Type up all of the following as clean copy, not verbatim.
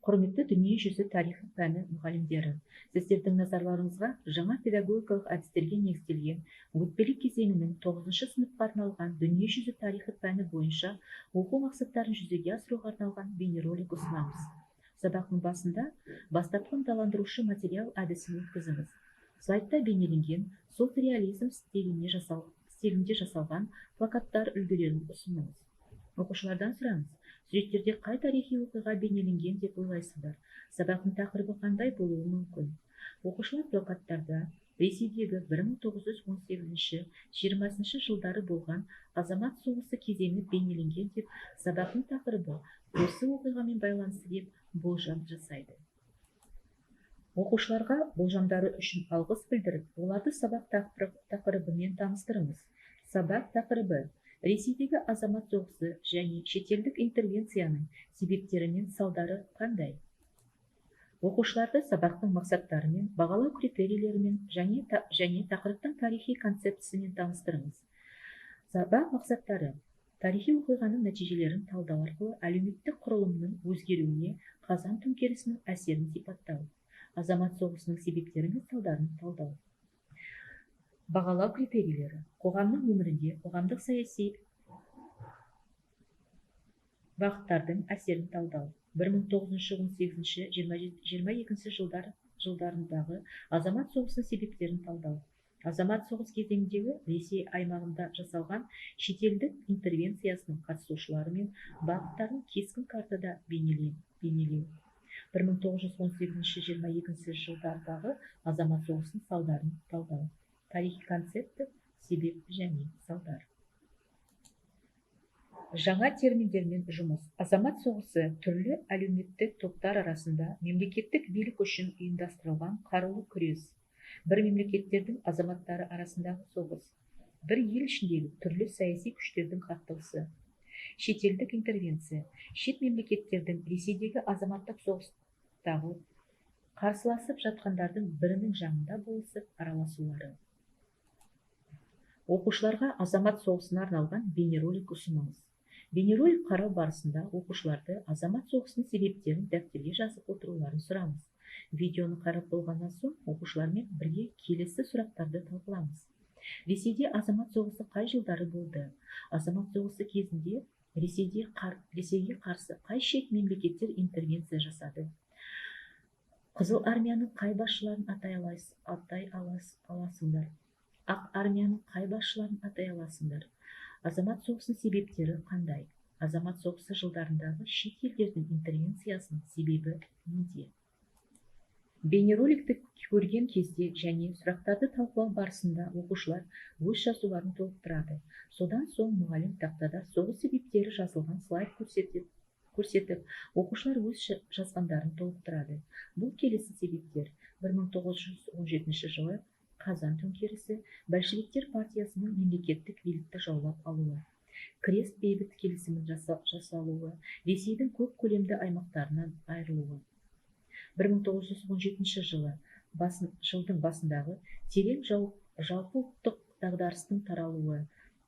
Құрметті дүниежүзі тарихы пәні мұғалімдері, сіздердің назарларыңызға жаңа педагогикалық әдістерге негізделген өтпелі кезеңінің 9-шы сыныпқа арналған дүниежүзі тарихы пәні бойынша оқу мақсаттарын жүзеге асыруға арналған бейнеролик ұсынамыз. Сабақтың басында бастапқы ынталандырушы материал әдісін өткізіңіз. Слайдта бейнеленген соцреализм стилінде жасалған плакаттар үлгілерін ұсыныңыз. Оқушылардан сұраңыз, суреттерде қай тарихи оқиға бейнеленген деп ойлайсыздар? Сабақтың тақырыбы қандай болуы мүмкін? Оқушылар плакаттарда Ресейдегі 1918-20 жылдары болған азамат соғысы кезеңі бейнеленген деп, сабақтың тақырыбы осы оқиғамен байланысты деп болжам жасайды. Оқушыларға болжамдары үшін алғыс білдіріп, оларды сабақ тақырыбымен таныстырыңыз. Сабақ тақырыбы Ресейдегі азамат соғысы және шетелдік интервенцияның себептері мен салдары қандай? Оқушыларды сабақтың мақсаттарымен, бағалау критерийлерімен және тақырыптың тарихи концептісімен таныстырыңыз. Сабақ мақсаттары: тарихи оқиғаның нәтижелерін талдау арқылы әлеуметтік құрылымның өзгеруіне қазан төңкерісінің әсерін сипаттау, азамат соғысының себептері мен салдарын талдау. Бағалау критерийлері: қоғамның өмірінде қоғамдық саяси бағыттардың әсерін талдау, 1918-22 жылдарындағы азамат соғысының себептерін талдау, азамат соғыс кезеңіндегі Ресей аймағында жасалған шетелдік интервенциясының қатысушылары мен бағыттарын кескін картада бейнелеу, 1918-22 жылдардағы азамат соғысының салдарын талдау, тарихи концепті, себеп және салдар. Жаңа терминдермен жұмыс. Азамат соғысы түрлі әлеуметтік топтар арасында мемлекеттік билік үшін ұйымдастырылған қарулы күрес. Бір мемлекеттердің азаматтары арасындағы соғыс. Бір ел ішіндегі түрлі саяси күштердің қақтығысы. Шетелдік интервенция. Шет мемлекеттердің Ресейдегі азаматтық соғыстағы қарсыласып жатқандардың бірінің жанында болысып араласулары. Оқушыларға азамат соғысына арналған бейнеролик ұсыныңыз. Бейнеролик қарау барысында оқушыларды азамат соғысының себептерін дәптерге жазып отыруларын сұрамыз. Видеоны қарап болғаннан соң оқушылармен бірге келесі сұрақтарды талқыламыз. Ресейде азамат соғысы қай жылдары болды? Азамат соғысы кезінде Ресейге қарсы қай шет мемлекеттер интервенция жасады? Қызыл армияның қай басшыларын атай аласыңдар? Ақ армияның қай басшыларын атай аласыңдар? Азамат соғысының себептері қандай? Азамат соғысы жылдарындағы шет елдердің интервенциясының себебі неде? Бейнероликті көрген кезде және сұрақтарды талқылау барысында оқушылар өз жазуларын толықтырады. Содан соң мұғалім тақтада соғыс себептері жазылған слайд көрсетіп, оқушылар өз жазғандарын толықтырады. Бұл келесі себептер: 1917 жылы қазан төңкерісі, большевиктер партиясының мемлекеттік билікті жаулап алуы, Крест бейбіт келісімін жасалуы, Ресейдің көп көлемді аймақтарынан айырылуы, 1917 жылдың басындағы терең жалпы ұлттық дағдарыстың таралуы,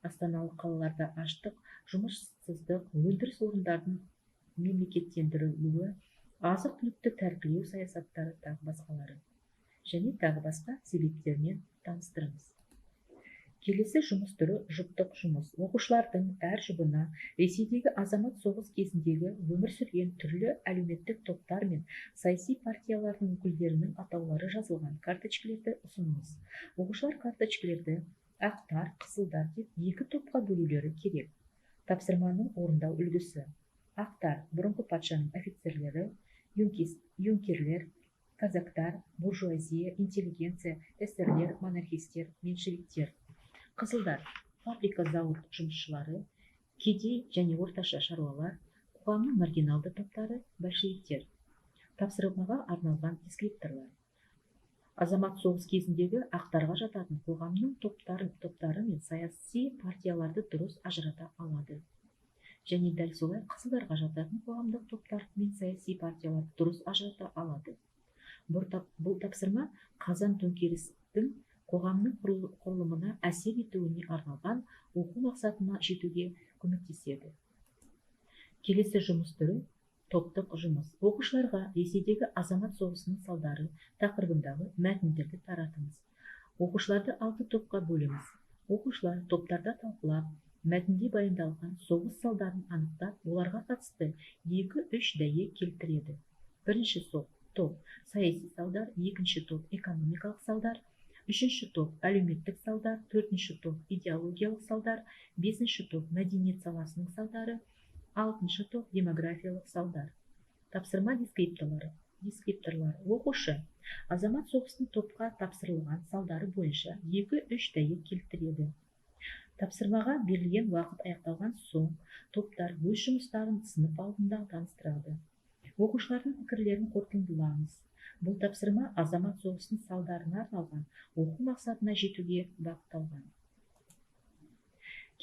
астаналық қалаларда аштық, жұмыссыздық, өндіріс орындардың мемлекеттендірілуі, азық-түлікті тәркілеу саясаттары тағы басқалары. Және тағы басқа себептермен таныстырыңыз. Келесі жұмыс түрі жұптық жұмыс. Оқушылардың әр жұбына Ресейдегі азамат соғыс кезіндегі өмір сүрген түрлі әлеуметтік топтар мен саяси партиялардың өкілдерінің атаулары жазылған карточкалерді ұсыныңыз. Оқушылар карточкалерді ақтар, қызылдар деп екі топқа бөлулері керек. Тапсырманың орындау үлгісі: ақтар бұрынғы патшаның офицерлері, юнкерлер, казактар, буржуазия, интеллигенция, эсерлер, монархистер, меньшевиктер. Қызылдар фабрика-зауыт жұмысшылары, кедей және орташа шаруалар, қоғамның маргиналды топтары, большевиктер. Тапсырмаға арналған дескрипторлар: азамат соғыс кезіндегі ақтарға жататын қоғамның топтары мен саяси партияларды дұрыс ажырата алады. Және дәл солай қызылдарға жататын қоғамдық топтар мен саяси партияларды дұрыс ажырата алады. Бұл тапсырма қазан төңкерістің қоғамның құрылымына әсер етуіне арналған оқу мақсатына жетуге көмектеседі. Келесі жұмыс түрі Топтық жұмыс. Оқушыларға Ресейдегі азамат соғысының салдары тақырыбындағы мәтіндерді таратыңыз. Оқушыларды 6 топқа бөліңіз. Оқушылар топтарда талқылап, мәтінде баяндалған соғыс салдарын анықтап, оларға қатысты 2-3 дәйек келтіреді. Бірінші топ саяси салдар, екінші топ экономикалық салдар, үшінші топ әлеуметтік салдар, төртінші топ идеологиялық салдар, бесінші топ мәдениет саласының салдары, алтыншы топ демографиялық салдар. Тапсырма дескрипторлары. Оқушы азамат соғысының топқа тапсырылған салдары бойынша 2-3 дәйек келтіреді. Тапсырмаға берілген уақыт аяқталған соң топтар өз жұмыстарын сынып алдында таныстырады. Оқушылардың пікірлерін қорытындылаңыз. Бұл тапсырма азамат соғысының салдарына арналған оқу мақсатына жетуге бағытталған.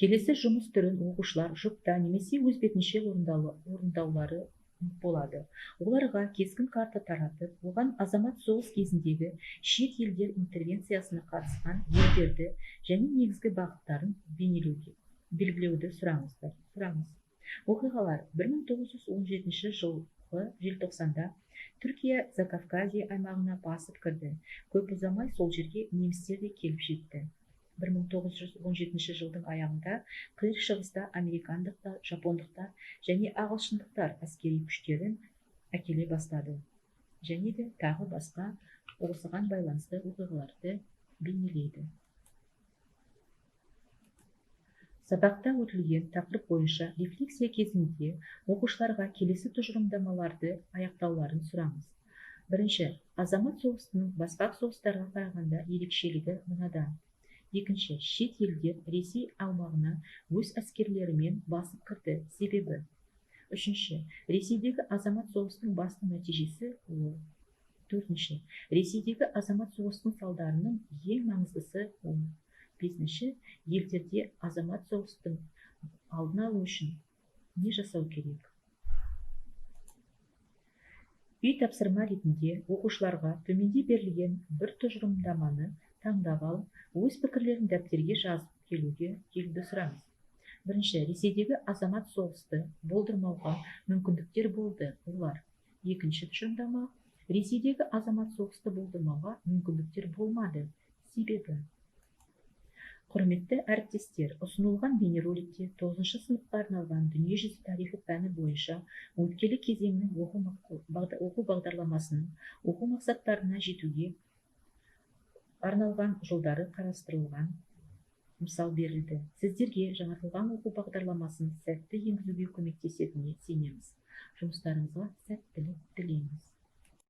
Келесі жұмыс түрін оқушылар жұпта немесе өз бетінше орындаулары болады. Оларға кескін карта таратып, оған азамат соғыс кезіндегі шет елдер интервенциясына қатысқан елдерді және негізгі бағыттарын белгілеуді сұраңыз. Оқиғалар 1917 жылғы желтоқсанда Түркия Закавказье аймағына басып кірді. Көп ұзамай сол жерге немістер де келіп жетті. 1917 жылдың аяғында қиыр шығыста американдықтар, жапондықтар және ағылшындықтар әскери күштерін әкеле бастады. Және де тағы басқа осыған байланысты оқиғаларды бейнелейді. Сабақта өтілген тақырып бойынша рефлексия кезінде оқушыларға келесі тұжырымдамаларды аяқтауларын сұраңыз. Бірінші, азамат соғысының басқа соғыстарға қарағанда ерекшелігі мынада. Екінші, шет елдер Ресей аумағына өз әскерлерімен басып кірді, себебі. Үшінші, Ресейдегі азамат соғысының басты нәтижесі ол. Төртінші, Ресейдегі азамат соғысының салдарының ең маңыздысы ол. Бесінші, елдерде азамат соғыстың алдын алу үшін не жасау керек? Үй тапсырма ретінде оқушыларға төменде берілген бір тұжырымдаманы таңдап алып, өз пікірлерін дәптерге жазып келуді сұраңыз. Бірінші, Ресейдегі азамат соғысты болдырмауға мүмкіндіктер болды, олар. Екінші тұжырымдама, Ресейдегі азамат соғысты болдырмауға мүмкіндіктер болмады, себебі. Құрметті әріптестер, ұсынылған бейнероликте 9 сыныпқа арналған дүниежүзі тарихы пәні бойынша өткелі кезеңнің оқу бағдарламасының оқу мақсаттарына жетуге арналған жолдары қарастырылған. Мысал берілді. Сіздерге жаңартылған оқу бағдарламасын сәтті енгізуге көмектесетініне сенеміз. Жұмыстарыңызға сәттілік.